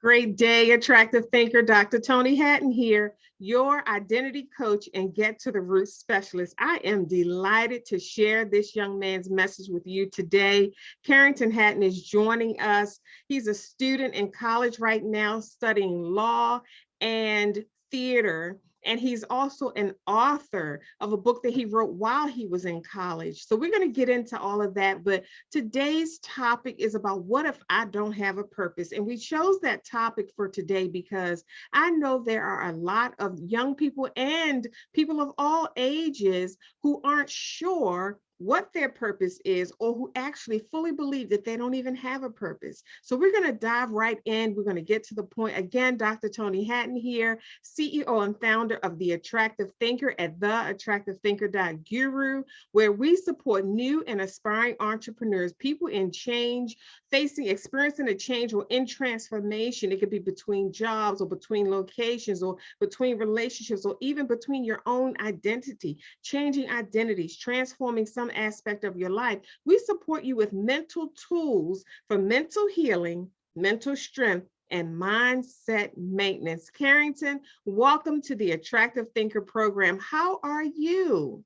Great day, attractive thinker. Dr. Tony Hatton here, your identity coach and get to the root specialist. I am delighted to share this young man's message with you today. Carrington Hatton is joining us. He's a student in college right now studying law and theater. And he's also an author of a book that he wrote while he was in college. So we're going to get into all of that. But today's topic is about what if I don't have a purpose? And we chose that topic for today because I know there are a lot of young people and people of all ages who aren't sure what their purpose is, or who actually fully believe that they don't even have a purpose. So we're going to dive right in. We're going to get to the point. Again, Dr. Tony Hatton here, CEO and founder of The Attractive Thinker at theattractivethinker.guru, where we support new and aspiring entrepreneurs, people in change, experiencing a change or in transformation. It could be between jobs or between locations or between relationships or even between your own identity, changing identities, transforming some aspect of your life. We support you with mental tools for mental healing, mental strength, and mindset maintenance. Carrington, welcome to the Attractive Thinker program. How are you?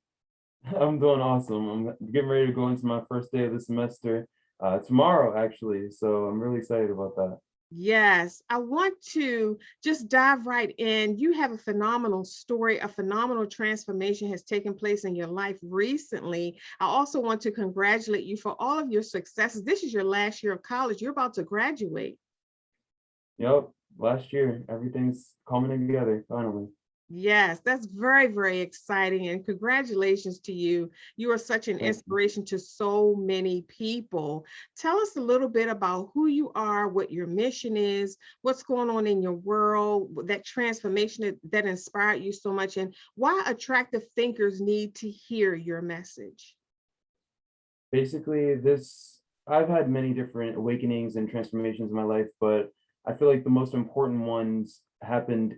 I'm doing awesome. I'm getting ready to go into my first day of the semester tomorrow, actually. So I'm really excited about that. Yes, I want to just dive right in. You have a phenomenal story, a phenomenal transformation has taken place in your life recently. I also want to congratulate you for all of your successes. This is your last year of college. You're about to graduate. Yep, last year, everything's coming together finally. Yes, that's very, very exciting. And congratulations to you. You are such an Thank you. inspiration to so many people. Tell us a little bit about who you are, what your mission is, what's going on in your world, that transformation that inspired you so much, and why attractive thinkers need to hear your message. Basically, I've had many different awakenings and transformations in my life, but I feel like the most important ones happened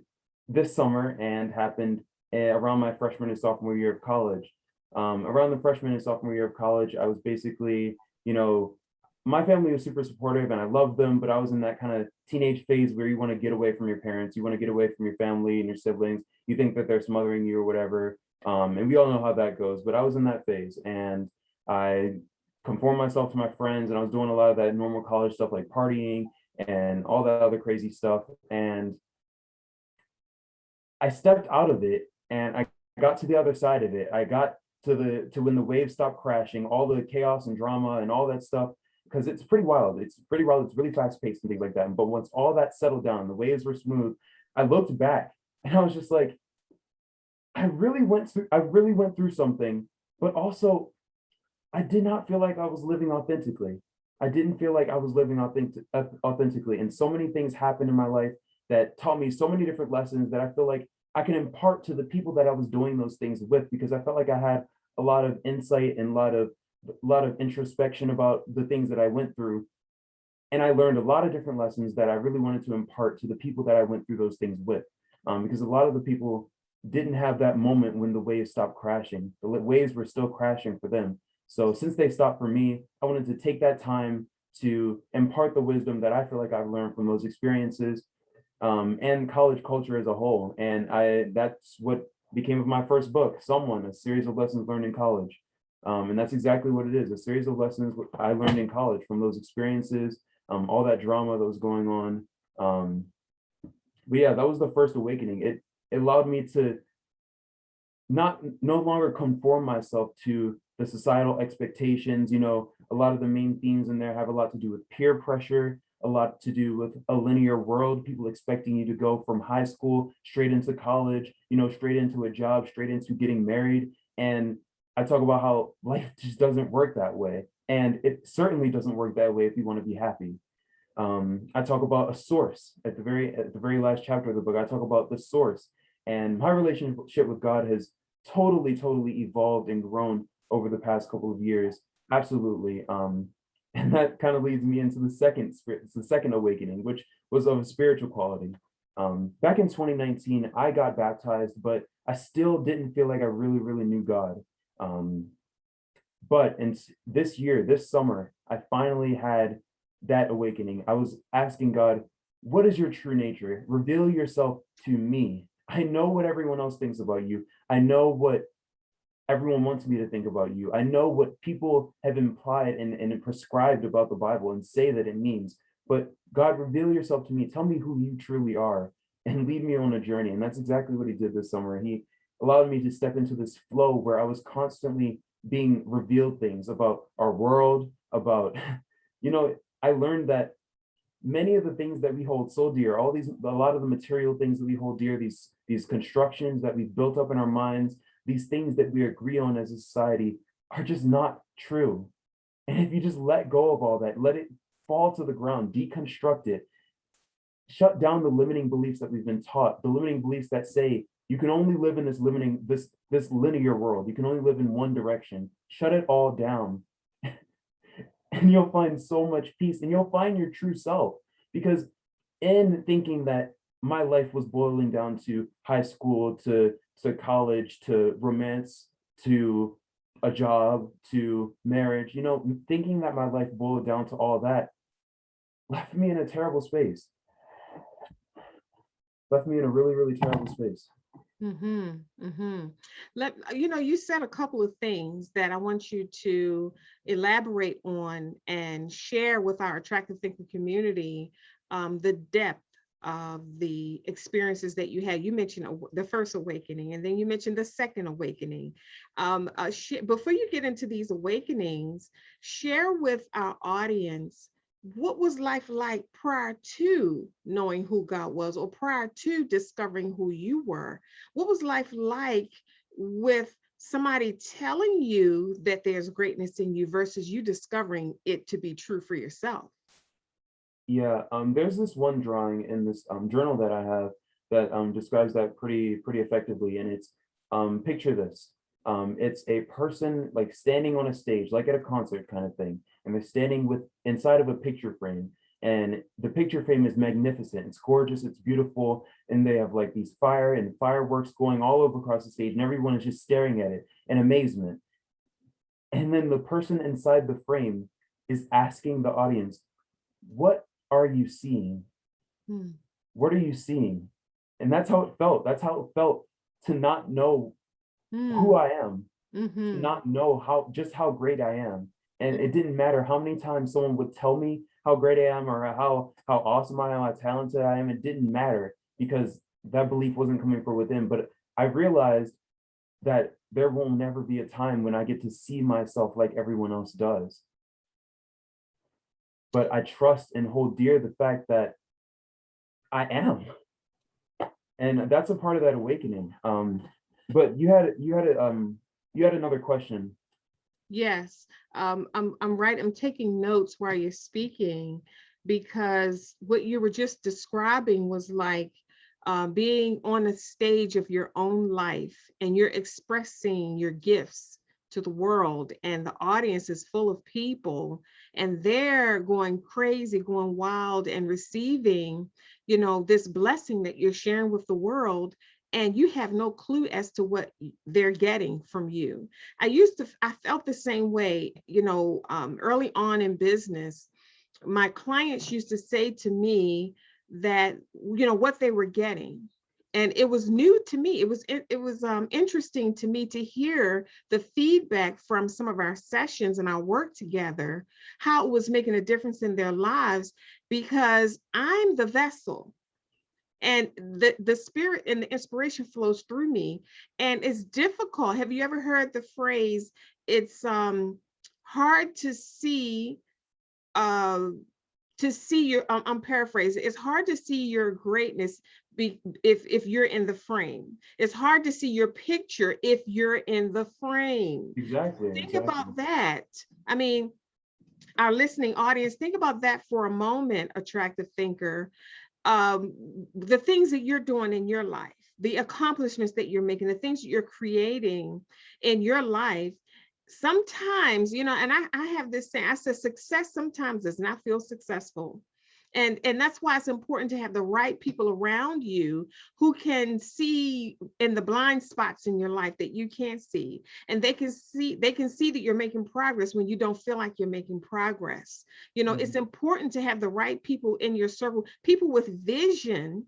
this summer and happened around my freshman and sophomore year of college. Around the freshman and sophomore year of college, I was basically, my family was super supportive and I loved them, but I was in that kind of teenage phase where you want to get away from your parents, you want to get away from your family and your siblings. You think that they're smothering you or whatever. And we all know how that goes, but I was in that phase and I conformed myself to my friends and I was doing a lot of that normal college stuff like partying and all that other crazy stuff. And I stepped out of it and I got to the other side of it. I got to when the waves stopped crashing, all the chaos and drama and all that stuff, because it's pretty wild. It's pretty wild. It's really fast paced and things like that. But once all that settled down, the waves were smooth, I looked back and I was just like, I really went through something, but also I did not feel like I was living authentically. I didn't feel like I was living authentically. And so many things happened in my life that taught me so many different lessons that I feel like I can impart to the people that I was doing those things with, because I felt like I had a lot of insight and a lot of introspection about the things that I went through. And I learned a lot of different lessons that I really wanted to impart to the people that I went through those things with. Because a lot of the people didn't have that moment when the waves stopped crashing. The waves were still crashing for them. So since they stopped for me, I wanted to take that time to impart the wisdom that I feel like I've learned from those experiences, and college culture as a whole. And that's what became of my first book, A Series of Lessons Learned in College. And that's exactly what it is, a series of lessons I learned in college from those experiences, all that drama that was going on. But yeah, that was the first awakening. It allowed me to no longer conform myself to the societal expectations. A lot of the main themes in there have a lot to do with peer pressure, a lot to do with a linear world, people expecting you to go from high school straight into college, straight into a job, straight into getting married. And I talk about how life just doesn't work that way. And it certainly doesn't work that way if you want to be happy. I talk about a source at the very last chapter of the book. I talk about the source, and my relationship with God has totally evolved and grown over the past couple of years. Absolutely. And that kind of leads me into the second awakening, which was of a spiritual quality. Back in 2019, I got baptized, but I still didn't feel like I really knew God. But in this year, this summer, I finally had that awakening. I was asking God, what is your true nature? Reveal yourself to me. I know what everyone else thinks about you. I know what everyone wants me to think about you. I know what people have implied and prescribed about the Bible and say that it means. But God, reveal yourself to me. Tell me who you truly are and lead me on a journey. And that's exactly what he did this summer. And he allowed me to step into this flow where I was constantly being revealed things about our world, about, I learned that many of the things that we hold so dear, a lot of the material things that we hold dear, these constructions that we've built up in our minds, these things that we agree on as a society are just not true. And if you just let go of all that, let it fall to the ground, deconstruct it, shut down the limiting beliefs that we've been taught, the limiting beliefs that say you can only live in this linear world, you can only live in one direction. Shut it all down and you'll find so much peace and you'll find your true self. Because in thinking that my life was boiling down to high school, to college, to romance, to a job, to marriage, thinking that my life boiled down to all that left me in a terrible space, left me in a really, really terrible space. Mm-hmm. Mm-hmm. You said a couple of things that I want you to elaborate on and share with our attractive thinker community, the depth of the experiences that you had. You mentioned the first awakening, and then you mentioned the second awakening. Before you get into these awakenings, share with our audience, what was life like prior to knowing who God was, or prior to discovering who you were? What was life like with somebody telling you that there's greatness in you versus you discovering it to be true for yourself? Yeah, there's this one drawing in this journal that I have that describes that pretty effectively, and it's picture this. It's a person like standing on a stage, like at a concert kind of thing, and they're standing with inside of a picture frame, and the picture frame is magnificent. It's gorgeous, it's beautiful, and they have like these fire and fireworks going all over across the stage, and everyone is just staring at it in amazement. And then the person inside the frame is asking the audience, what are you seeing? Hmm. What are you seeing? And that's how it felt. That's how it felt to not know who Hmm. I am, to Mm-hmm. not know how great I am. And it didn't matter how many times someone would tell me how great I am or how awesome I am, how talented I am. It didn't matter because that belief wasn't coming from within. But I realized that there will never be a time when I get to see myself like everyone else does. But I trust and hold dear the fact that I am. And that's a part of that awakening. But you had another question. Yes, I'm right. I'm taking notes while you're speaking, because what you were just describing was like being on a stage of your own life and you're expressing your gifts to the world, and the audience is full of people and they're going crazy, going wild, and receiving, this blessing that you're sharing with the world. And you have no clue as to what they're getting from you. I felt the same way, early on in business. My clients used to say to me that, what they were getting. And it was new to me. It was interesting to me to hear the feedback from some of our sessions and our work together, how it was making a difference in their lives, because I'm the vessel and the spirit and the inspiration flows through me. And it's difficult. Have you ever heard the phrase, it's hard uh to see your, I'm paraphrasing, it's hard to see your greatness if you're in the frame. It's hard to see your picture if you're in the frame. Exactly, Think exactly. about that. I mean, our listening audience, think about that for a moment, attractive thinker. The things that you're doing in your life, the accomplishments that you're making, the things that you're creating in your life. Sometimes, and I have this saying, I said, success sometimes does not feel successful. And that's why it's important to have the right people around you who can see in the blind spots in your life that you can't see. And they can see that you're making progress when you don't feel like you're making progress. It's important to have the right people in your circle, people with vision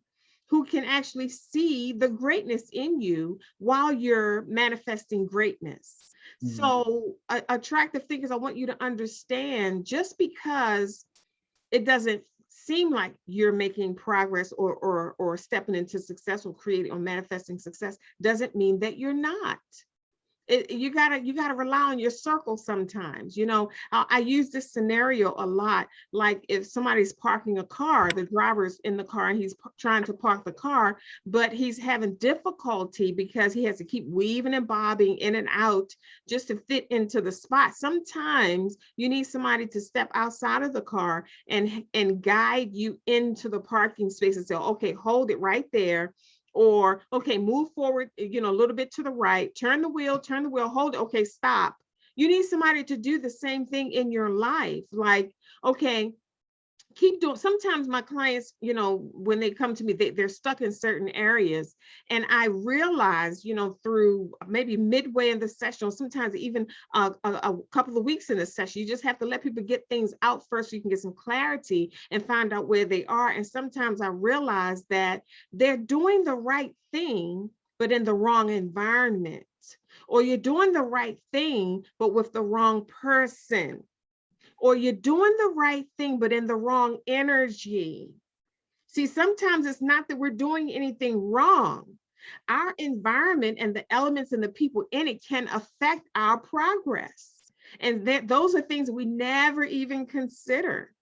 who can actually see the greatness in you while you're manifesting greatness. Mhm. So, attractive thinkers, I want you to understand, just because it doesn't seem like you're making progress or stepping into success or creating or manifesting success, doesn't mean that you're not. You gotta rely on your circle sometimes. I use this scenario a lot. Like, if somebody's parking a car, the driver's in the car and he's trying to park the car, but he's having difficulty because he has to keep weaving and bobbing in and out just to fit into the spot. Sometimes you need somebody to step outside of the car and guide you into the parking space and say, okay, hold it right there, or okay, move forward, a little bit to the right, turn the wheel, hold it, okay, stop. You need somebody to do the same thing in your life. Like, okay, keep doing. Sometimes my clients, when they come to me, they're stuck in certain areas, and I realize, through maybe midway in the session, or sometimes even a couple of weeks in the session, you just have to let people get things out first so you can get some clarity and find out where they are. And sometimes I realize that they're doing the right thing but in the wrong environment, or you're doing the right thing but with the wrong person, or you're doing the right thing, but in the wrong energy. See, sometimes it's not that we're doing anything wrong. Our environment and the elements and the people in it can affect our progress. And those are things we never even consider.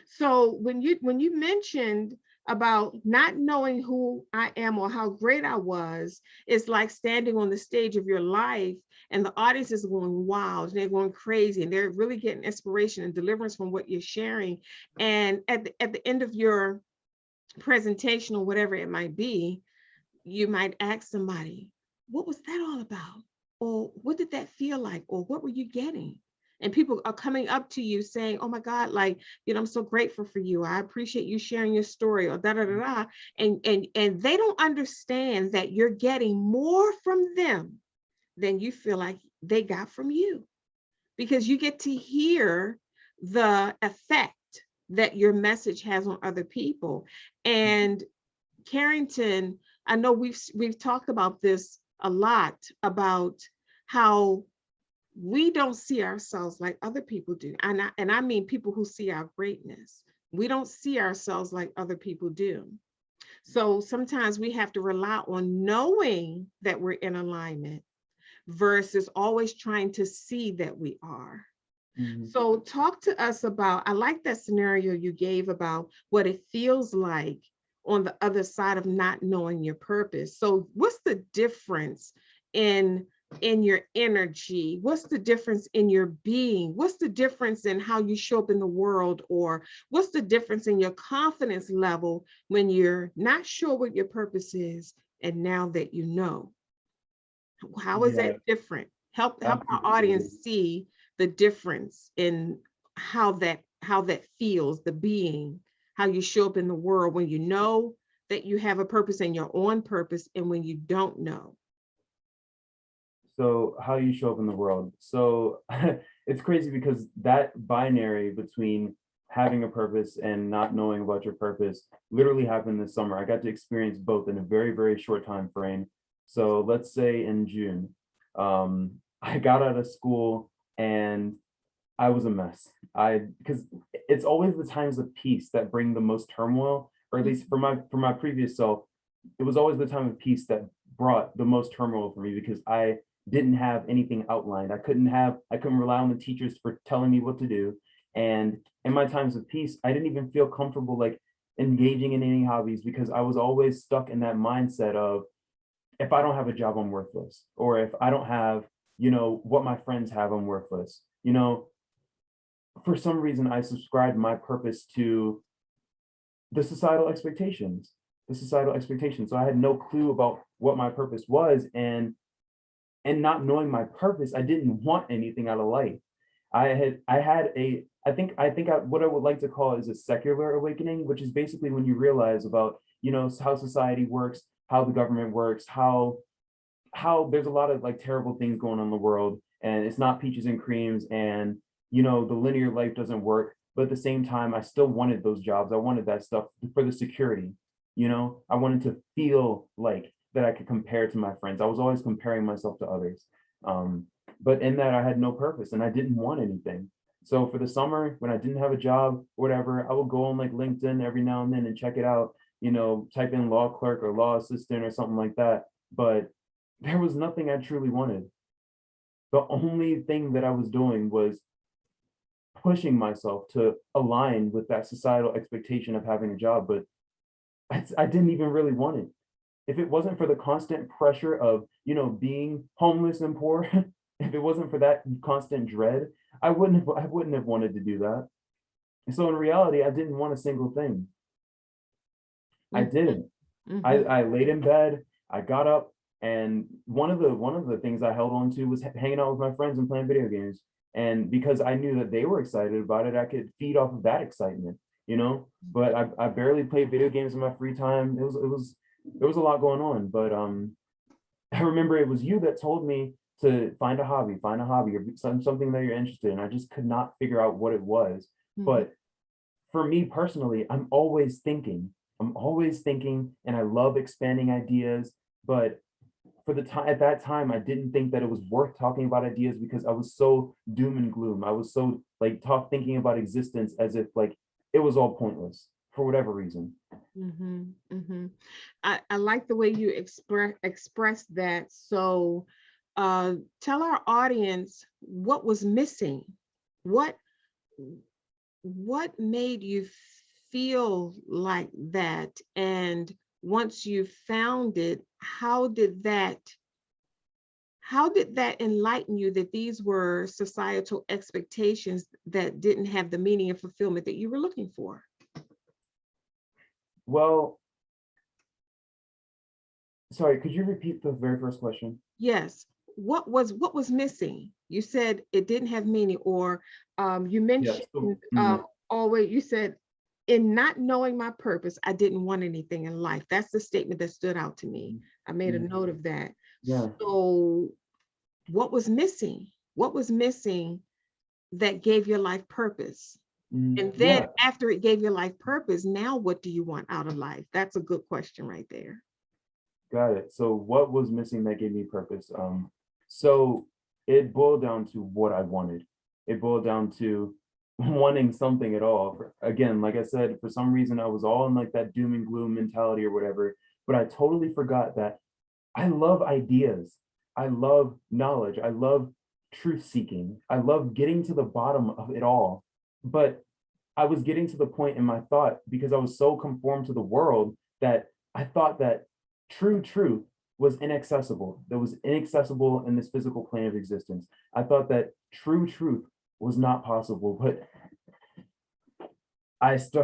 So when you mentioned about not knowing who I am or how great I was, it's like standing on the stage of your life and the audience is going wild and they're going crazy and they're really getting inspiration and deliverance from what you're sharing. And at the end of your presentation or whatever it might be, you might ask somebody, what was that all about? Or what did that feel like? Or what were you getting? And people are coming up to you saying, oh my God, like, I'm so grateful for you. I appreciate you sharing your story, or da da da da. And they don't understand that you're getting more from them than you feel like they got from you, because you get to hear the effect that your message has on other people. And Carrington, I know we've talked about this a lot, about how we don't see ourselves like other people do. And I mean people who see our greatness. We don't see ourselves like other people do. So sometimes we have to rely on knowing that we're in alignment versus always trying to see that we are. Mhm. So talk to us about, I like that scenario you gave about what it feels like on the other side of not knowing your purpose. So what's the difference in your energy? What's the difference in your being? What's the difference in how you show up in the world? Or what's the difference in your confidence level when you're not sure what your purpose is and now that you know? How is Yeah, that different? Help our absolutely. audience see the difference in how that feels, the being, how you show up in the world when you know that you have a purpose and you're on purpose, and when you don't know. So how you show up in the world. So it's crazy because that binary between having a purpose and not knowing about your purpose literally happened this summer. I got to experience both in a very, very short time frame. So let's say in June, I got out of school and I was a mess. Because it's always the times of peace that bring the most turmoil, or at least for my previous self, it was always the time of peace that brought the most turmoil for me because I didn't have anything outlined. I couldn't rely on the teachers for telling me what to do. And in my times of peace, I didn't even feel comfortable like engaging in any hobbies because I was always stuck in that mindset of, if I don't have a job, I'm worthless. Or if I don't have, what my friends have, I'm worthless. For some reason, I subscribed my purpose to the societal expectations, So I had no clue about what my purpose was. And not knowing my purpose, I didn't want anything out of life. I had what I would like to call is a secular awakening, which is basically when you realize about, how society works, how the government works, how there's a lot of like terrible things going on in the world, and it's not peaches and creams, and the linear life doesn't work. But at the same time, I still wanted those jobs. I wanted that stuff for the security. I wanted to feel like that I could compare to my friends. I was always comparing myself to others. But in that, I had no purpose and I didn't want anything. So for the summer, when I didn't have a job, whatever, I would go on like LinkedIn every now and then and check it out, type in law clerk or law assistant or something like that. But there was nothing I truly wanted. The only thing that I was doing was pushing myself to align with that societal expectation of having a job, but I didn't even really want it. If it wasn't for the constant pressure of, being homeless and poor, if it wasn't for that constant dread, I wouldn't have wanted to do that. So in reality, I didn't want a single thing. I Mhm, didn't. I, mhm, I laid in bed, I got up, and one of the things I held on to was hanging out with my friends and playing video games. And because I knew that they were excited about it, I could feed off of that excitement, you know. But I barely played video games in my free time. There was a lot going on. But I remember it was you that told me to find a hobby or something that you're interested in. I just could not figure out what it was. mhm. But for me personally, I'm always thinking, and I love expanding ideas. But for the time at that time, I didn't think that it was worth talking about ideas because I was so doom and gloom. I was so like thinking about existence as if like it was all pointless for whatever reason. Mhm, mhm. I like the way you express that. So, tell our audience what was missing. What what made you feel like that? And once you found it, how did that enlighten you that these were societal expectations that didn't have the meaning and fulfillment that you were looking for? Well, sorry, could you repeat the very first question? Yes. What was missing? You said it didn't have meaning, or you Yeah. mentioned So, always. You said in not knowing my purpose, I didn't want anything in life. That's the statement that stood out to me. I made a mm, note of that. yeah. So, what was missing? What was missing that gave your life purpose? And then Yeah. after it gave your life purpose, now what do you want out of life? That's a good question right there. Got it. So what was missing that gave me purpose? So it boiled down to what I wanted. It boiled down to wanting something at all. Again, like I said, for some reason I was all in like that doom and gloom mentality or whatever, but I totally forgot that I love ideas. I love knowledge. I love truth seeking. I love getting to the bottom of it all. But I was getting to the point in my thought because I was so conformed to the world that I thought that true truth was inaccessible. That was inaccessible in this physical plane of existence. I thought that true truth was not possible, but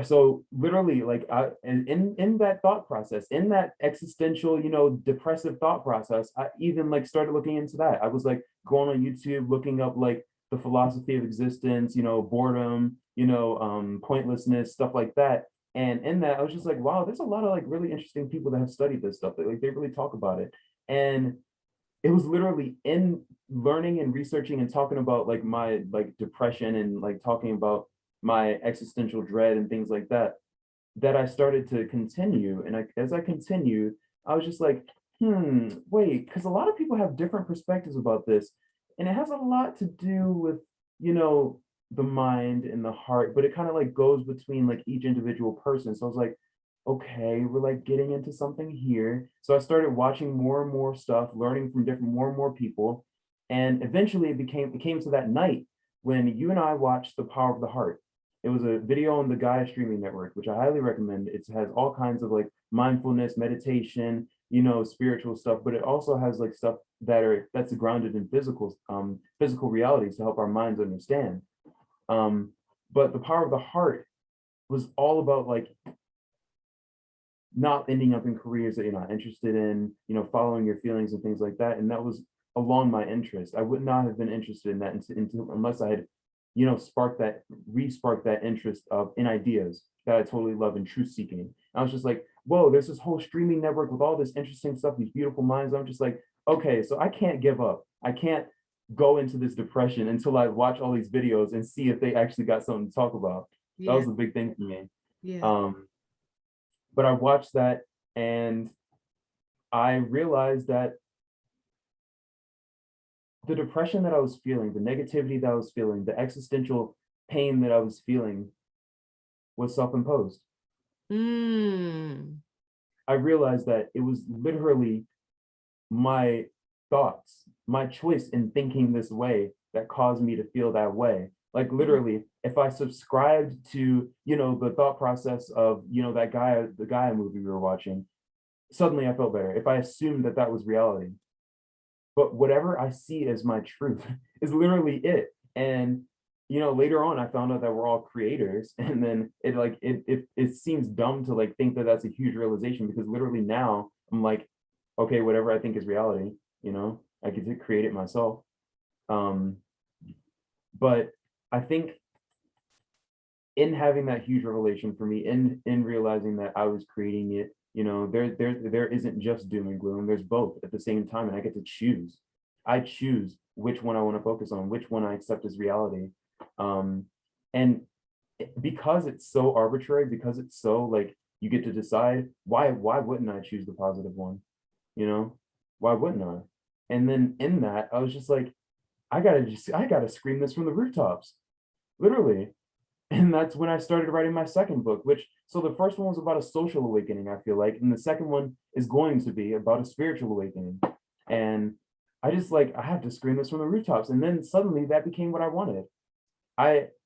so literally like in that thought process, in that existential, depressive thought process, I even like started looking into that. I was like going on YouTube, looking up like the philosophy of existence, boredom, pointlessness, stuff like that. And in that, I was just like, wow, there's a lot of like really interesting people that have studied this stuff that like they really talk about it. And it was literally in learning and researching and talking about like my like depression and like talking about my existential dread and things like that that I started to continue. And as I continued, I was just like, wait, because a lot of people have different perspectives about this. And it has a lot to do with, you know, the mind and the heart, but it kind of like goes between like each individual person. So I was like, okay, we're like getting into something here. So I started watching more and more stuff, learning from different more and more people. And eventually it came to that night when you and I watched The Power of the Heart. It was a video on the Gaia streaming network, which I highly recommend. It has all kinds of like mindfulness, meditation, spiritual stuff, but it also has like stuff that's grounded in physical realities to help our minds understand. Um, but the power of the heart was all about like not ending up in careers that you're not interested in, following your feelings and things like that. And that was along my interest. I would not have been interested in that until unless I had re-spark that interest of in ideas that I totally love and truth seeking. I was just like, whoa, there's this whole streaming network with all this interesting stuff, these beautiful minds. I'm just like, okay, so I can't give up. I can't go into this depression until I watch all these videos and see if they actually got something to talk about. That Yeah. was a big thing for me. Yeah. But I watched that and I realized that the depression that I was feeling, the negativity that I was feeling, the existential pain that I was feeling was self-imposed. Mm. I realized that it was literally my thoughts, my choice in thinking this way that caused me to feel that way. Like literally, if I subscribed to, the thought process of, the Gaia movie we were watching, suddenly I felt better. If I assumed that that was reality. But whatever I see as my truth is literally it. And later on I found out that we're all creators, and then it seems dumb to like think that that's a huge realization, because literally now I'm like, okay, whatever I think is reality, I get to create it myself. um but I think in having that huge revelation for me, in realizing that I was creating it, there isn't just doom and gloom. There's both at the same time, and I get to choose. I choose which one I want to focus on, which one I accept as reality. And because it's so arbitrary, because it's so like you get to decide, why wouldn't I choose the positive one? You know, why wouldn't I? And then in that, I was just like, I gotta scream this from the rooftops, literally. And that's when I started writing my second book, which, so the first one was about a social awakening, I feel like, and the second one is going to be about a spiritual awakening. And I have to scream this from the rooftops. And then suddenly that became what I wanted.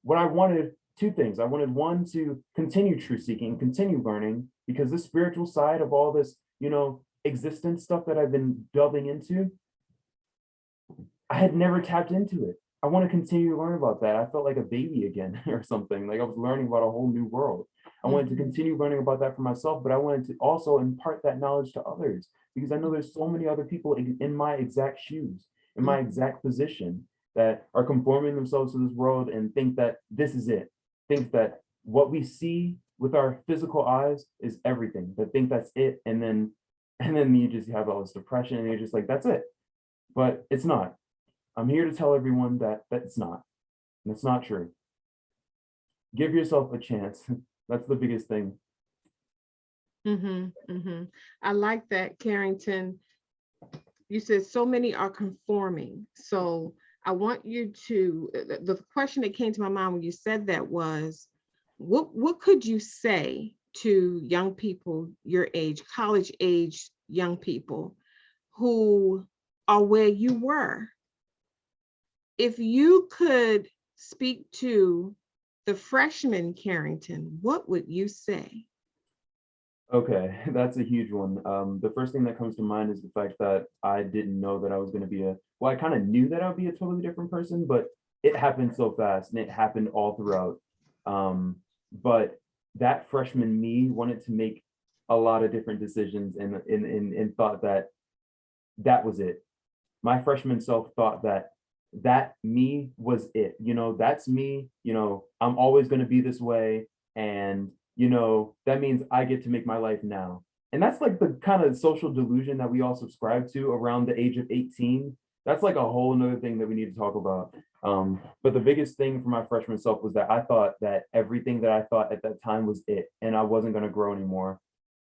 What I wanted, two things. I wanted, one, to continue truth seeking, continue learning, because the spiritual side of all this, existence stuff that I've been delving into, I had never tapped into it. I want to continue to learn about that. I felt like a baby again or something. Like I was learning about a whole new world. I wanted to continue learning about that for myself, but I wanted to also impart that knowledge to others, because I know there's so many other people in my exact shoes, in my exact position, that are conforming themselves to this world and think that this is it. Think that what we see with our physical eyes is everything. That think that's it, and then you just have all this depression, and you're just like, that's it. But it's not. I'm here to tell everyone that it's not. And it's not true. Give yourself a chance. That's the biggest thing. I like that, Carrington. You said so many are conforming. So I want you to, the question that came to my mind when you said that was, what could you say to young people your age, college age young people who are where you were? If you could speak to the freshman Carrington, what would you say? Okay, that's a huge one. The first thing that comes to mind is the fact that I didn't know that I was going to be well, I kind of knew that I would be a totally different person, but it happened so fast and it happened all throughout. But that freshman me wanted to make a lot of different decisions, and thought that that was it. My freshman self thought that me was it. That's me. I'm always going to be this way, and that means I get to make my life now. And that's like the kind of social delusion that we all subscribe to around the age of 18. That's like a whole nother thing that we need to talk about. But the biggest thing for my freshman self was that I thought that everything that I thought at that time was it, and I wasn't going to grow anymore.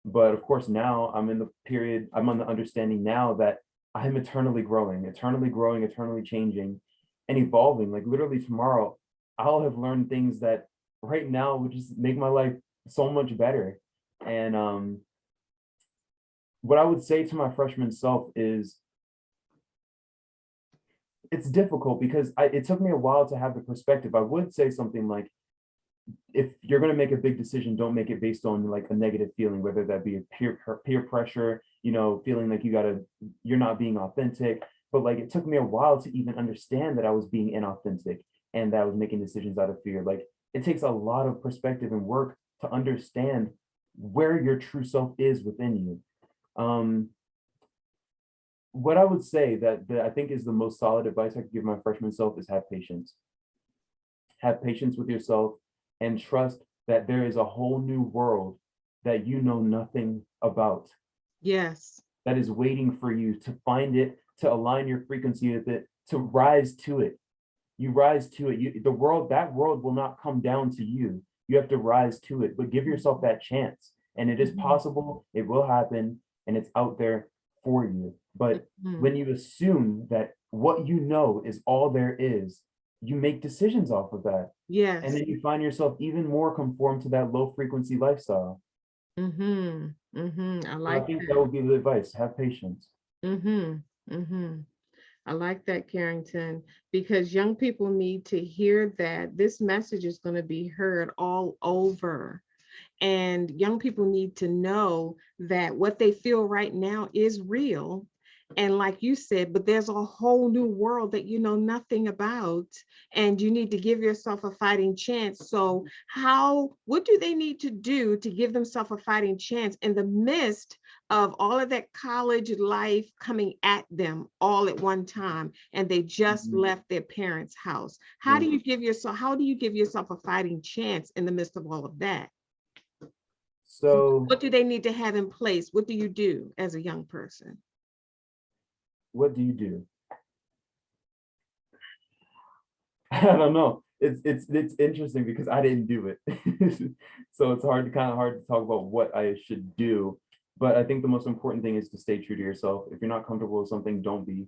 But of course, now I'm on the understanding now that I'm eternally growing, eternally changing and evolving. Like literally tomorrow, I'll have learned things that right now would just make my life so much better. And what I would say to my freshman self is, it's difficult because it took me a while to have the perspective. I would say something like, if you're going to make a big decision, don't make it based on like a negative feeling, whether that be a peer pressure, feeling like you're not being authentic. But like it took me a while to even understand that I was being inauthentic and that I was making decisions out of fear. Like it takes a lot of perspective and work to understand where your true self is within you. What I would say that I think is the most solid advice I could give my freshman self is have patience. have patience with yourself, and trust that there is a whole new world that you know nothing about, Yes. that is waiting for you to find it, to align your frequency with it, to rise to it. You rise to it. The world, that world will not come down to you. You have to rise to it, but give yourself that chance. And it is Mhm. possible, it will happen, and it's out there for you. But Mhm. when you assume that what you know is all there is, you make decisions off of that. And Yes. then you find yourself even more conformed to that low frequency lifestyle. Mhm. Mhm. I So I like think that that. would be the advice. Have patience. Mhm. Mhm. I like that, Carrington, because young people need to hear that this message is going to be heard all over. And young people need to know that what they feel right now is real. And like you said, but there's a whole new world that you know nothing about, and you need to give yourself a fighting chance. So, what do they need to do to give themselves a fighting chance in the midst of all of that college life coming at them all at one time, and they just Mhm. left their parents' house? Yeah. How do you give yourself a fighting chance in the midst of all of that? So What do they need to have in place? What do you do as a young person? what do you do? I don't know. It's interesting because I didn't do it. So it's hard to talk about what I should do. But I think the most important thing is to stay true to yourself. If you're not comfortable with something, don't be.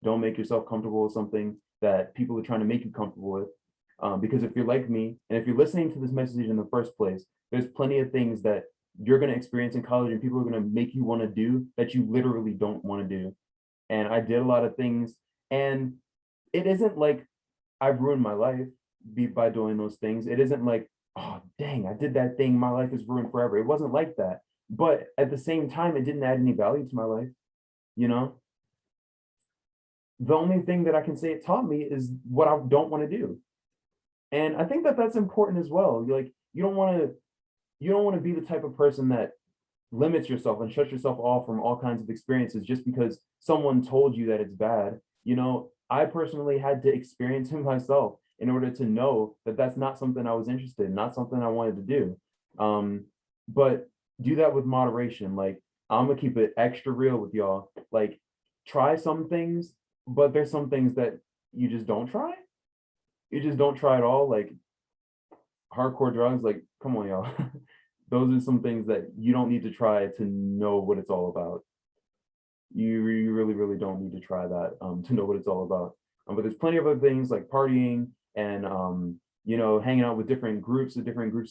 Don't make yourself comfortable with something that people are trying to make you comfortable with. Because if you're like me, and if you're listening to this message in the first place, there's plenty of things that you're going to experience in college and people are going to make you want to do that you literally don't want to do. And I did a lot of things, and it isn't like I ruined my life by doing those things. It isn't like, oh dang, I did that thing, my life is ruined forever. It wasn't like that. But at the same time, it didn't add any value to my life, you know? The only thing that I can say it taught me is what I don't want to do. And I think that that's important as well. Like you don't want to be the type of person that limits yourself and shuts yourself off from all kinds of experiences just because someone told you that it's bad. I personally had to experience it myself in order to know that that's not something I was interested in, not something I wanted to do. But do that with moderation. Like, I'm gonna keep it extra real with y'all. Like, try some things, but there's some things that you just don't try. You just don't try at all. Like hardcore drugs, like, come on, y'all. Those are some things that you don't need to try to know what it's all about. You really, really don't need to try that to know what it's all about. But there's plenty of other things like partying and hanging out with different groups,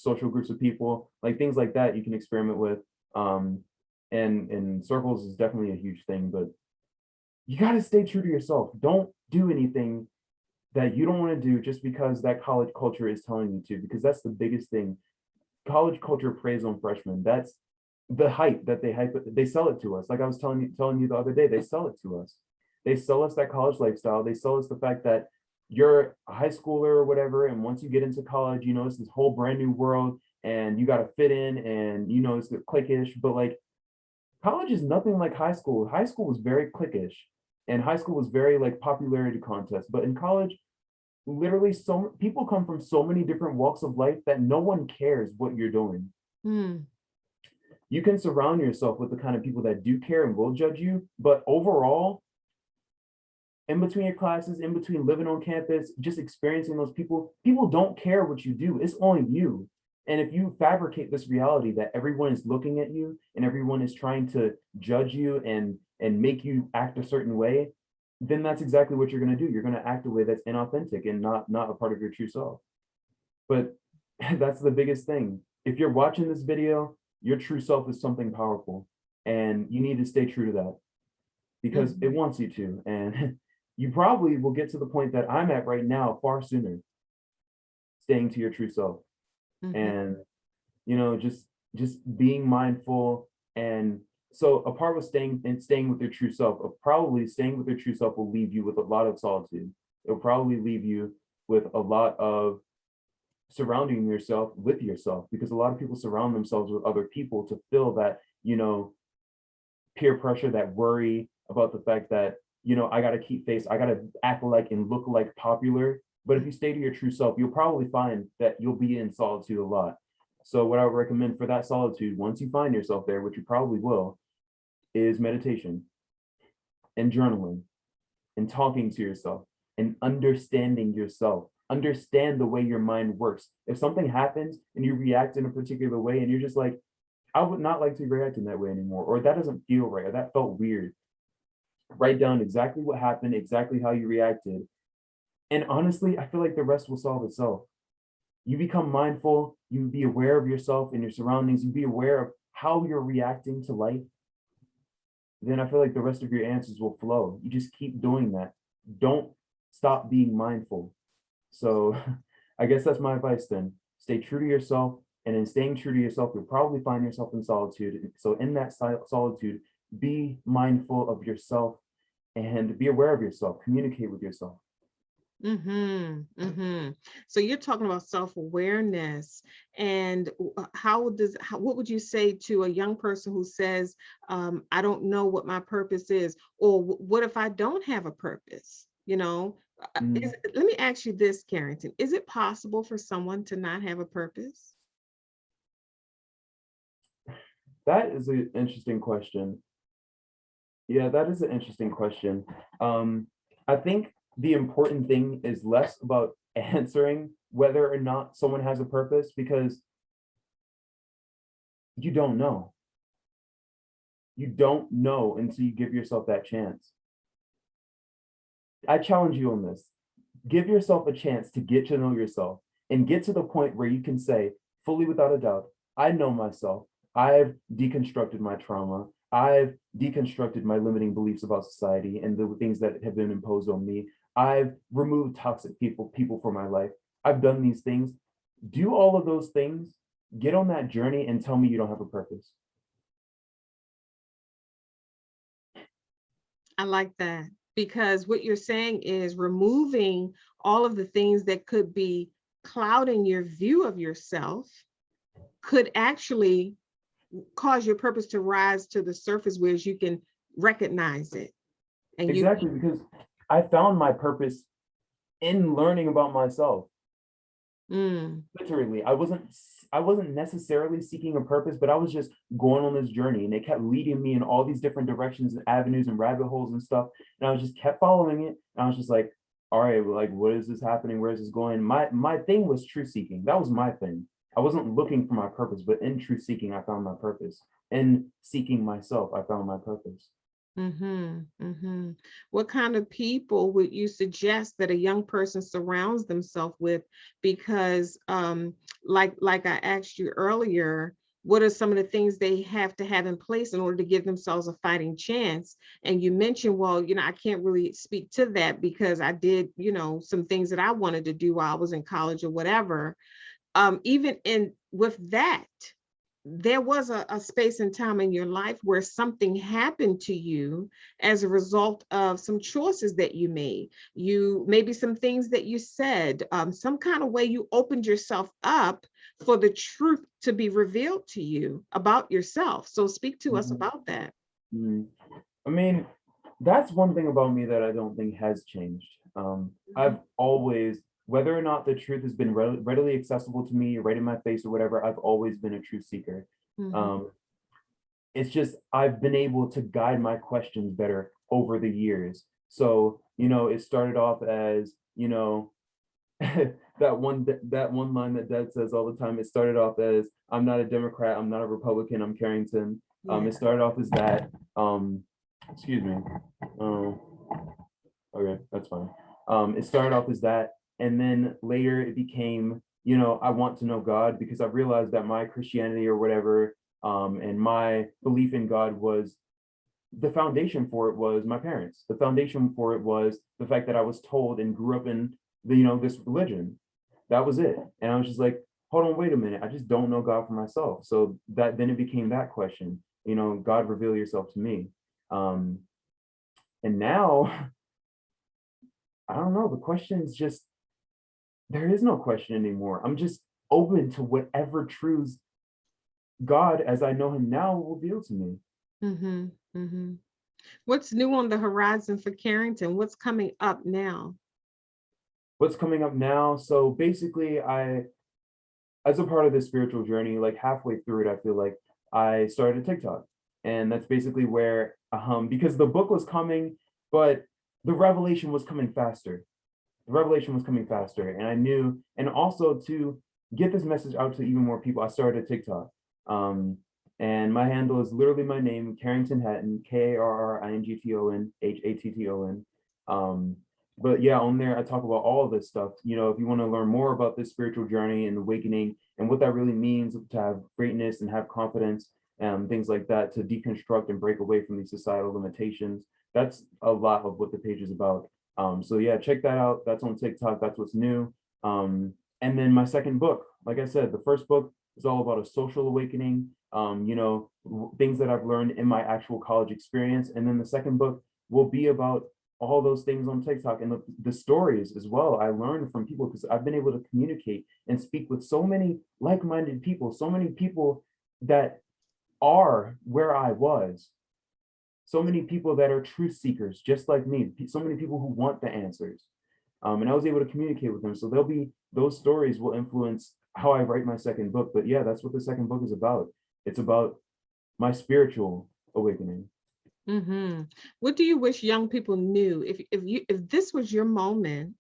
social groups of people, like things like that you can experiment with. Um, and circles is definitely a huge thing, but you got to stay true to yourself. Don't do anything that you don't want to do just because that college culture is telling you to, because that's the biggest thing. College culture preys on freshmen. That's the hype that they sell it to us. Like I was telling you the other day, they sell it to us. They sell us that college lifestyle. They sell us the fact that you're a high schooler or whatever, and once you get into college, it's this whole brand new world, and you got to fit in, and it's cliquish. But like college is nothing like high school. High school was very cliquish, and high school was very like popularity contest. But in college, literally, so people come from so many different walks of life that no one cares what you're doing. Hmm. You can surround yourself with the kind of people that do care and will judge you, but overall, in between your classes, in between living on campus, just experiencing those people don't care what you do. It's only you. And if you fabricate this reality that everyone is looking at you and everyone is trying to judge you and make you act a certain way, then that's exactly what you're going to do. You're going to act a way that's inauthentic and not a part of your true self. But that's the biggest thing. If you're watching this video, your true self is something powerful, and you need to stay true to that because it Mhm. wants you to. And you probably will get to the point that I'm at right now far sooner, staying to your true self. Mhm. And just being mindful. And so a part with staying with your true self, probably staying with your true self will leave you with a lot of solitude. It'll probably leave you with a lot of surrounding yourself with yourself, because a lot of people surround themselves with other people to fill that peer pressure, that worry about the fact that I got to keep face, I got to act like and look like popular, But if you stay to your true self, you'll probably find that you'll be in solitude a lot. So what I would recommend for that solitude, once you find yourself there, which you probably will, is meditation and journaling and talking to yourself and understanding yourself. Understand the way your mind works. If something happens and you react in a particular way and you're just like, I would not like to react in that way anymore, or that doesn't feel right, or that felt weird. Write down exactly what happened, exactly how you reacted. And honestly, I feel like the rest will solve itself. You become mindful, you be aware of yourself and your surroundings, you be aware of how you're reacting to life, then I feel like the rest of your answers will flow. You just keep doing that. Don't stop being mindful. So I guess that's my advice then. Stay true to yourself. And in staying true to yourself, you'll probably find yourself in solitude. So in that solitude, be mindful of yourself and be aware of yourself. Communicate with yourself. So you're talking about self-awareness, and what would you say to a young person who says, I don't know what my purpose is, or what if I don't have a purpose? Mhm. Let me ask you this, Carrington. Is it possible for someone to not have a purpose? That is an interesting question. Yeah, that is an interesting question. I think the important thing is less about answering whether or not someone has a purpose because you don't know. You don't know until you give yourself that chance. I challenge you on this. Give yourself a chance to get to know yourself and get to the point where you can say, fully without a doubt, I know myself. I've deconstructed my trauma. I've deconstructed my limiting beliefs about society and the things that have been imposed on me. I've removed toxic people from my life. I've done these things. Do all of those things, get on that journey and tell me you don't have a purpose. I like that, because what you're saying is removing all of the things that could be clouding your view of yourself could actually cause your purpose to rise to the surface, whereas you can recognize it and you Exactly, because I found my purpose in learning about myself. mm, Literally, I wasn't necessarily seeking a purpose, but I was just going on this journey and it kept leading me in all these different directions and avenues and rabbit holes and stuff. And I was just kept following it. And I was just like, all right, well, like, what is this happening? Where is this going? My thing was truth seeking. That was my thing. I wasn't looking for my purpose, but in truth seeking, I found my purpose. In seeking myself, I found my purpose. what kind of people would you suggest that a young person surrounds themselves with? Because like I asked you earlier, what are some of the things they have to have in place in order to give themselves a fighting chance? And you mentioned, well, I can't really speak to that because I did, some things that I wanted to do while I was in college or whatever. Even in with that, there was a space and time in your life where something happened to you as a result of some choices that you made. You maybe some things that you said, some kind of way you opened yourself up for the truth to be revealed to you about yourself. So speak to us Mhm, about that. mhm. I mean, that's one thing about me that I don't think has changed. Mhm, I've always, whether or not the truth has been readily accessible to me, right in my face or whatever, I've always been a truth seeker. mhm, Um, it's just I've been able to guide my questions better over the years. So, it started off as, that one line that Dad says all the time. It started off as I'm not a Democrat, I'm not a Republican, I'm Carrington. yeah. It started off as that. Excuse me. Um, okay, that's fine. It started off as that, and then later it became, I want to know God because I realized that my Christianity or whatever, and my belief in God was the foundation for it was my parents. The foundation for it was the fact that I was told and grew up in this religion. That was it. And I was just like, hold on, wait a minute. I just don't know God for myself. So that then it became that question, God, reveal yourself to me. Um, and now I don't know. The question is just there is no question anymore. I'm just open to whatever truths God, as I know him now, will reveal to me. hmm hmm What's new on the horizon for Carrington? What's coming up now? What's coming up now? So basically, as a part of this spiritual journey, like halfway through it, I feel like I started a TikTok. And that's basically where, because the book was coming, but the revelation was coming faster. The revelation was coming faster. And I knew, and also to get this message out to even more people, I started a TikTok. And my handle is literally my name, Carrington Hatton, Karrington Hatton. But yeah, on there I talk about all of this stuff. You know, if you want to learn more about this spiritual journey and awakening and what that really means to have greatness and have confidence, things like that, to deconstruct and break away from these societal limitations. That's a lot of what the page is about. So yeah, check that out. That's on TikTok. That's what's new. And then my second book, like I said, the first book is all about a social awakening, things that I've learned in my actual college experience. And then the second book will be about all those things on TikTok and the stories as well. I learned from people because I've been able to communicate and speak with so many like-minded people, so many people that are where I was, so many people that are truth seekers, just like me, so many people who want the answers. And I was able to communicate with them. So those stories will influence how I write my second book. But yeah, that's what the second book is about. It's about my spiritual awakening. Mm-hmm. What do you wish young people knew if this was your moment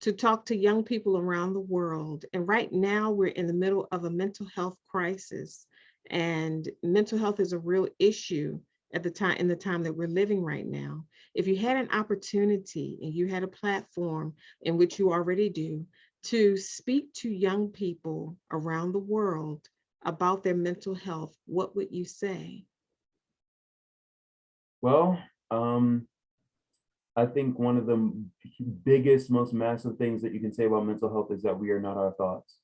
to talk to young people around the world? And right now we're in the middle of a mental health crisis, and mental health is a real issue at the time in the time that we're living right now. If you had an opportunity and you had a platform, in which you already do, to speak to young people around the world about their mental health, what would you say? Well, I think one of the biggest, most massive things that you can say about mental health is that we are not our thoughts.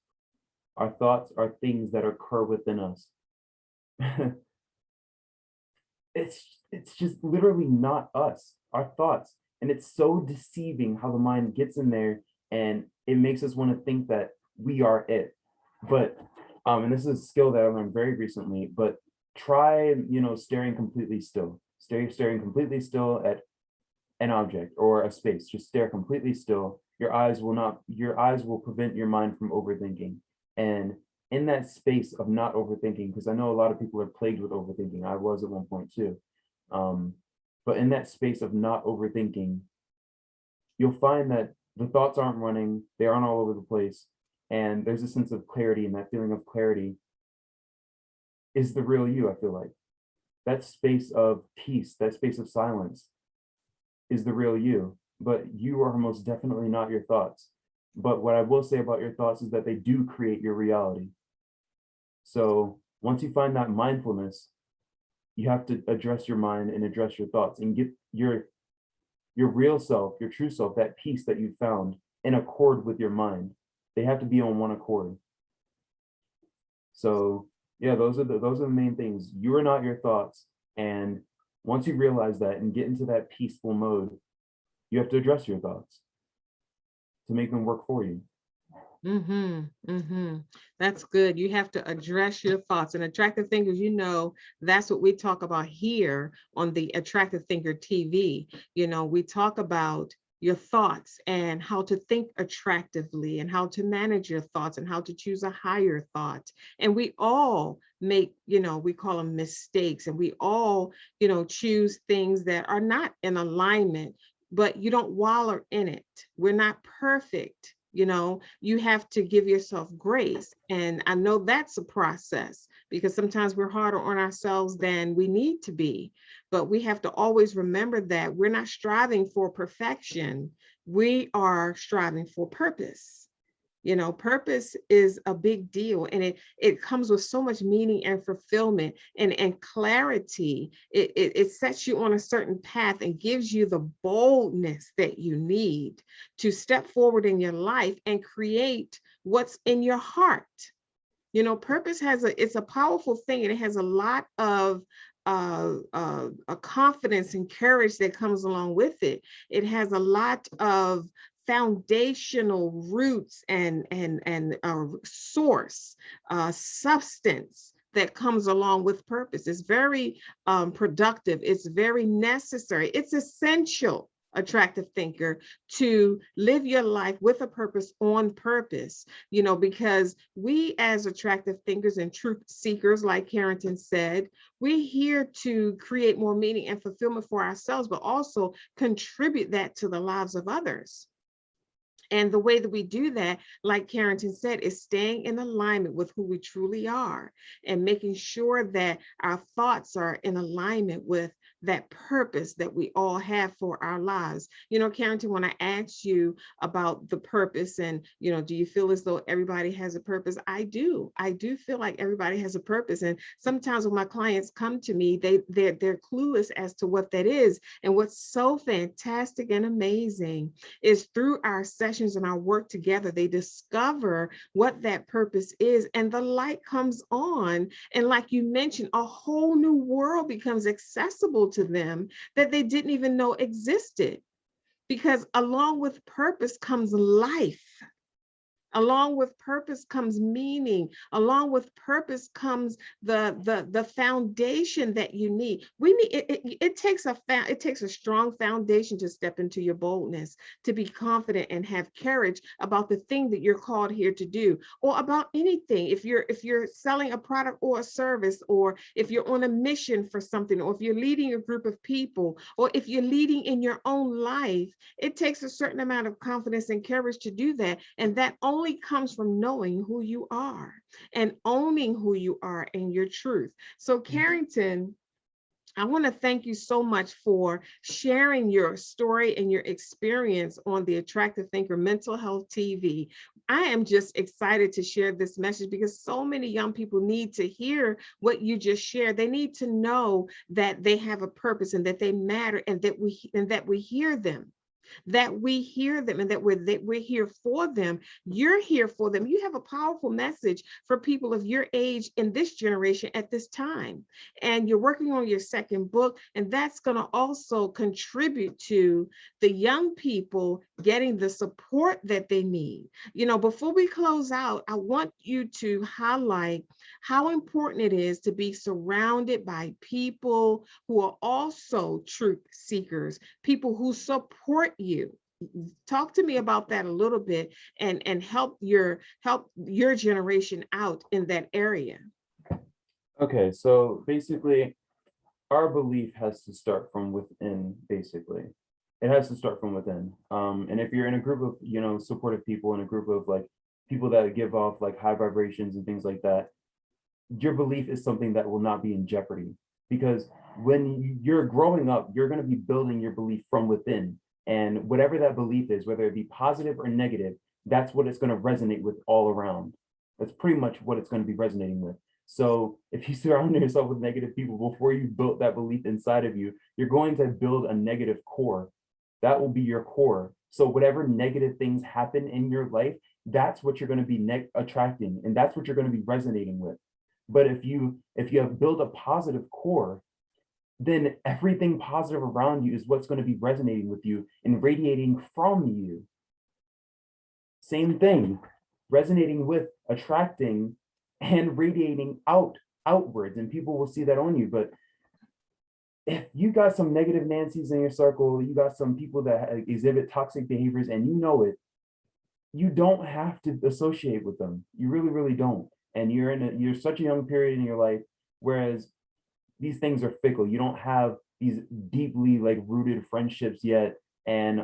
Our thoughts are things that occur within us. it's just literally not us, our thoughts. And it's so deceiving how the mind gets in there and it makes us want to think that we are it. But and this is a skill that I learned very recently, but try, staring completely still. Staring completely still at an object or a space. Just stare completely still. Your eyes will prevent your mind from overthinking. And in that space of not overthinking, because I know a lot of people are plagued with overthinking. I was at one point too. Um, but in that space of not overthinking, you'll find that the thoughts aren't running, they aren't all over the place. And there's a sense of clarity, and that feeling of clarity is the real you, I feel like. That space of peace, that space of silence is the real you, but you are most definitely not your thoughts. But what I will say about your thoughts is that they do create your reality. So once you find that mindfulness, you have to address your mind and address your thoughts and get your real self, your true self, that peace that you found in accord with your mind. They have to be on one accord. So yeah, those are the main things. You are not your thoughts. And once you realize that and get into that peaceful mode, you have to address your thoughts to make them work for you. Mm-hmm. Mm-hmm. That's good. You have to address your thoughts. And attractive thinkers, that's what we talk about here on the Attractive Thinker TV. We talk about your thoughts and how to think attractively and how to manage your thoughts and how to choose a higher thought. And we all make, we call them mistakes, and we all, choose things that are not in alignment, but you don't wallow in it. We're not perfect. You have to give yourself grace. And I know that's a process, because sometimes we're harder on ourselves than we need to be. But we have to always remember that we're not striving for perfection. We are striving for purpose. Purpose is a big deal, and it comes with so much meaning and fulfillment and clarity. It sets you on a certain path and gives you the boldness that you need to step forward in your life and create what's in your heart. Purpose it's a powerful thing, and it has a lot of a confidence and courage that comes along with it. It has a lot of foundational roots and source, substance that comes along with purpose. It's very productive. It's very necessary. It's essential. attractive thinker, to live your life with a purpose, on purpose, because we as attractive thinkers and truth seekers, like Carrington said, we're here to create more meaning and fulfillment for ourselves, but also contribute that to the lives of others. And the way that we do that, like Carrington said, is staying in alignment with who we truly are and making sure that our thoughts are in alignment with that purpose that we all have for our lives. Carrington, when I asked you about the purpose and, do you feel as though everybody has a purpose? I do. I do feel like everybody has a purpose. And sometimes when my clients come to me, they're clueless as to what that is. And what's so fantastic and amazing is through our sessions and our work together, they discover what that purpose is, and the light comes on. And like you mentioned, a whole new world becomes accessible to them that they didn't even know existed. Because along with purpose comes life. Along with purpose comes meaning. Along with purpose comes the foundation that you need. We need it takes a strong foundation to step into your boldness, to be confident and have courage about the thing that you're called here to do, or about anything. If you're selling a product or a service, or if you're on a mission for something, or if you're leading a group of people, or if you're leading in your own life, it takes a certain amount of confidence and courage to do that. And that only comes from knowing who you are and owning who you are and your truth. So Carrington, I want to thank you so much for sharing your story and your experience on the Attractive Thinker Mental Health TV. I am just excited to share this message because so many young people need to hear what you just shared. They need to know that they have a purpose and that they matter, and that we hear them. That we hear them, and that we're here for them. You're here for them. You have a powerful message for people of your age in this generation at this time. And you're working on your second book, and that's going to also contribute to the young people getting the support that they need. Before we close out, I want you to highlight how important it is to be surrounded by people who are also truth seekers, people who support you. Talk to me about that a little bit, and help your generation out in that area. Okay, so basically, our belief has to start from within, basically. It has to start from within. And if you're in a group of, supportive people, in a group of like people that give off like high vibrations and things like that, your belief is something that will not be in jeopardy. Because when you're growing up, you're going to be building your belief from within. And whatever that belief is, whether it be positive or negative, that's what it's going to resonate with all around. That's pretty much what it's going to be resonating with. So if you surround yourself with negative people before you build that belief inside of you, you're going to build a negative core. That will be your core. So whatever negative things happen in your life, that's what you're going to be attracting, and that's what you're going to be resonating with. But if you have built a positive core, then everything positive around you is what's going to be resonating with you and radiating from you. Same thing, resonating with, attracting, and radiating outwards, and people will see that on you. But if you got some negative Nancy's in your circle, you got some people that exhibit toxic behaviors, and you know it, you don't have to associate with them. You really, really don't. And you're such a young period in your life, whereas these things are fickle. You don't have these deeply like rooted friendships yet. And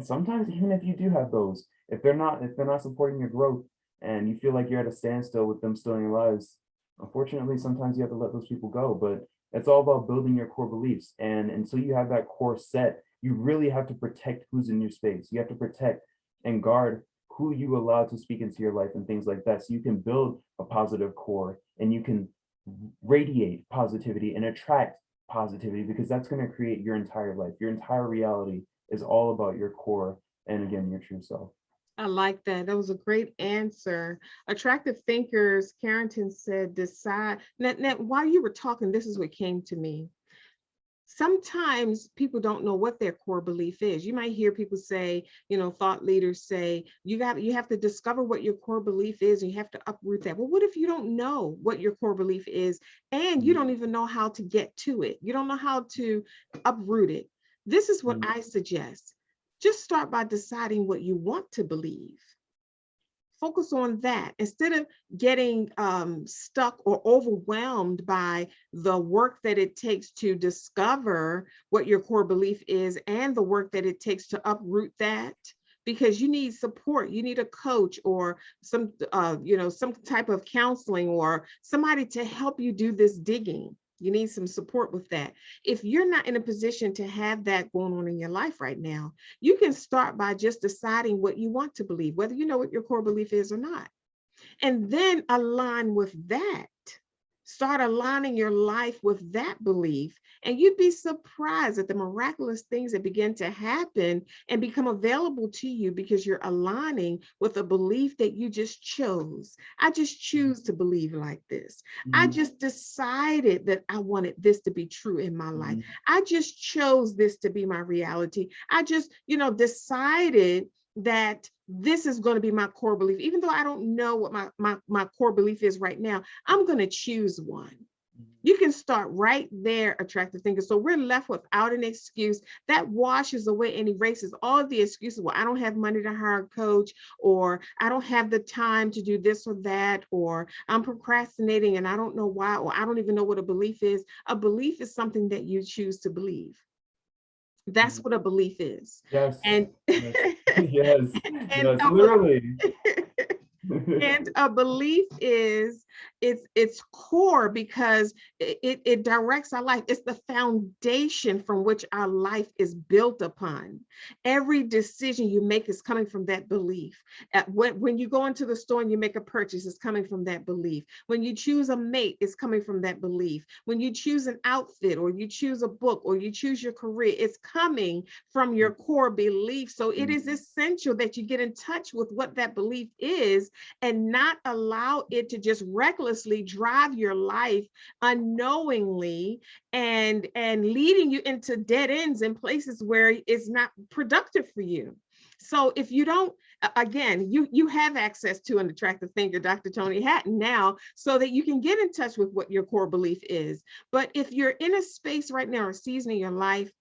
sometimes even if you do have those, if they're not supporting your growth, and you feel like you're at a standstill with them still in your lives, unfortunately, sometimes you have to let those people go. But it's all about building your core beliefs. And until you have that core set, you really have to protect who's in your space. You have to protect and guard who you allow to speak into your life and things like that. So you can build a positive core, and you can radiate positivity and attract positivity, because that's going to create your entire life. Your entire reality is all about your core, and again, your true self. I like that. That was a great answer. Attractive thinkers, Carrington said, decide. Now, while you were talking, this is what came to me. Sometimes people don't know what their core belief is. You might hear people say, thought leaders say, you have to discover what your core belief is, and you have to uproot that. Well, what if you don't know what your core belief is, and you don't even know how to get to it? You don't know how to uproot it. This is what I suggest. Just start by deciding what you want to believe. Focus on that instead of getting stuck or overwhelmed by the work that it takes to discover what your core belief is and the work that it takes to uproot that, because you need support. You need a coach or some some type of counseling or somebody to help you do this digging. You need some support with that. If you're not in a position to have that going on in your life right now, you can start by just deciding what you want to believe, whether you know what your core belief is or not. And then align with that. Start aligning your life with that belief, and you'd be surprised at the miraculous things that begin to happen and become available to you because you're aligning with a belief that you just chose. I just choose to believe like this. I just decided that I wanted this to be true in my life. I just chose this to be my reality. I just, decided that this is going to be my core belief. Even though I don't know what my core belief is right now, I'm going to choose one. You can start right there, attractive thinkers. So we're left without an excuse. That washes away and erases all of the excuses. Well, I don't have money to hire a coach, or I don't have the time to do this or that, or I'm procrastinating and I don't know why, or I don't even know what a belief is. A belief is something that you choose to believe. That's what a belief is. Yes. And Yes. Yes. and Yes. Literally. and a belief is it's core because it directs our life. It's the foundation from which our life is built upon. Every decision you make is coming from that belief. When you go into the store and you make a purchase, it's coming from that belief. When you choose a mate, it's coming from that belief. When you choose an outfit, or you choose a book, or you choose your career, it's coming from your core belief. So it is essential that you get in touch with what that belief is and not allow it to just recklessly drive your life unknowingly and leading you into dead ends in places where it's not productive for you. So if you don't, again, you have access to an attractive thinker, Dr. Tony Hatton, now, so that you can get in touch with what your core belief is. But if you're in a space right now or season in your life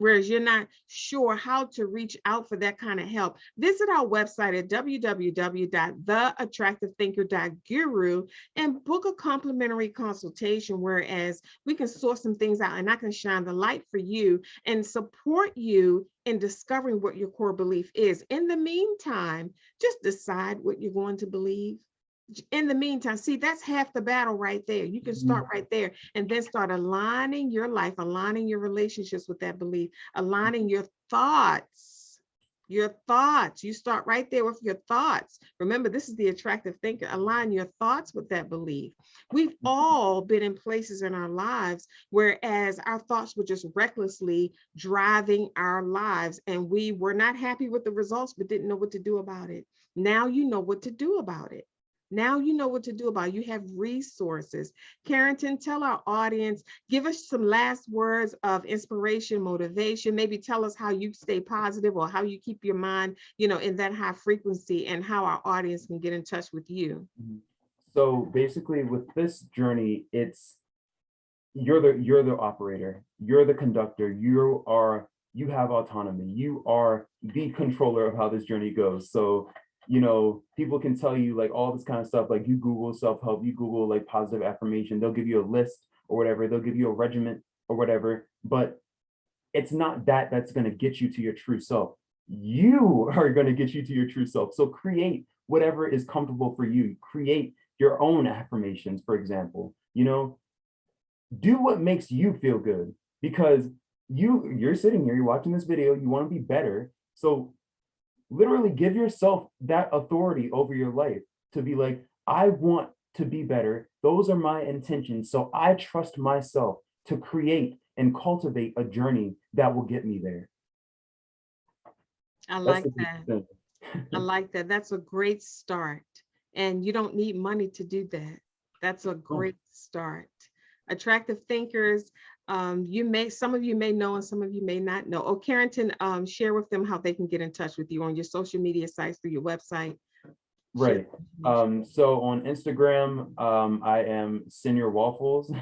whereas you're not sure how to reach out for that kind of help, visit our website at www.theattractivethinker.guru and book a complimentary consultation, whereas we can sort some things out and I can shine the light for you and support you in discovering what your core belief is. In the meantime, just decide what you're going to believe. In the meantime, see, that's half the battle right there. You can start right there and then start aligning your life, aligning your relationships with that belief, aligning your thoughts. Your thoughts. You start right there with your thoughts. Remember, this is the attractive thinker. Align your thoughts with that belief. We've all been in places in our lives whereas our thoughts were just recklessly driving our lives and we were not happy with the results but didn't know what to do about it. Now you know what to do about it. Now you know what to do about it. You have resources. Carrington, tell our audience, give us some last words of inspiration, motivation. Maybe tell us how you stay positive or how you keep your mind, in that high frequency, and how our audience can get in touch with you. So basically with this journey, it's you're the operator, you're the conductor, you have autonomy, you are the controller of how this journey goes. So people can tell you like all this kind of stuff, like you Google self-help, you Google like positive affirmation, they'll give you a list or whatever, they'll give you a regiment or whatever, but it's not that's going to get you to your true self. You are going to get you to your true self. So create whatever is comfortable for you. Create your own affirmations, for example. Do what makes you feel good, because you're sitting here, you're watching this video, you want to be better. So literally give yourself that authority over your life to be like, I want to be better. Those are my intentions. So I trust myself to create and cultivate a journey that will get me there. I like that. I like that. That's a great start. And you don't need money to do that. That's a great start. Attractive thinkers, some of you may know and some of you may not know. Carrington, share with them how they can get in touch with you on your social media sites, through your website. Right. So on Instagram, I am Senior Waffles.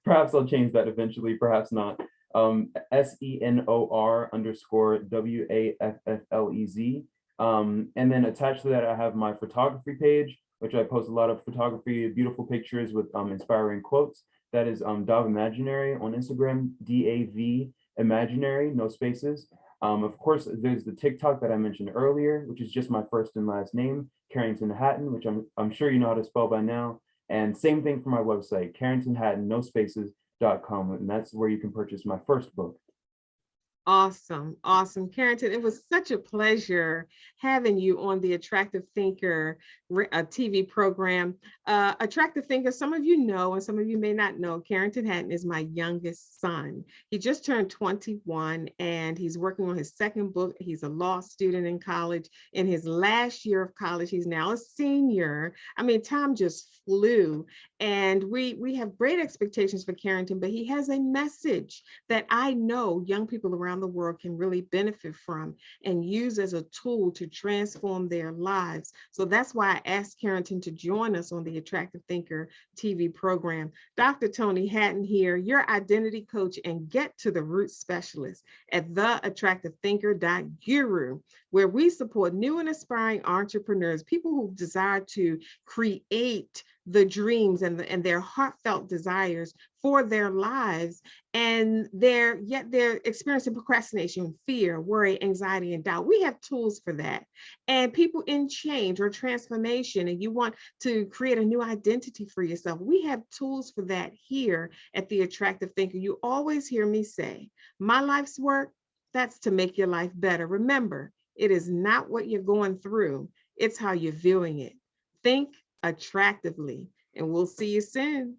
Perhaps I'll change that eventually, perhaps not. SENOR_WAFFLEZ. And then attached to that, I have my photography page, which I post a lot of photography, beautiful pictures with inspiring quotes. That is Dav Imaginary on Instagram, DAV Imaginary, no spaces. Of course, there's the TikTok that I mentioned earlier, which is just my first and last name, Carrington Hatton, which I'm sure you know how to spell by now. And same thing for my website, Carrington Hatton, no spaces.com. And that's where you can purchase my first book. Awesome. Awesome. Carrington, it was such a pleasure having you on the Attractive Thinker TV program. Attractive Thinker, some of you know, and some of you may not know, Carrington Hatton is my youngest son. He just turned 21 and he's working on his second book. He's a law student in college. In his last year of college, he's now a senior. I mean, time just flew. And we have great expectations for Carrington, but he has a message that I know young people around the world can really benefit from and use as a tool to transform their lives. So that's why I asked Carrington to join us on the Attractive Thinker TV program. Dr. Tony Hatton here, your identity coach and get to the root specialist at theattractivethinker.guru, where we support new and aspiring entrepreneurs, people who desire to create the dreams and their heartfelt desires for their lives, and they're experiencing procrastination, fear, worry, anxiety, and doubt. We have tools for that. And people in change or transformation, and you want to create a new identity for yourself, we have tools for that here at The Attractive Thinker. You always hear me say, my life's work, that's to make your life better. Remember, it is not what you're going through, it's how you're viewing it. Think attractively, and we'll see you soon.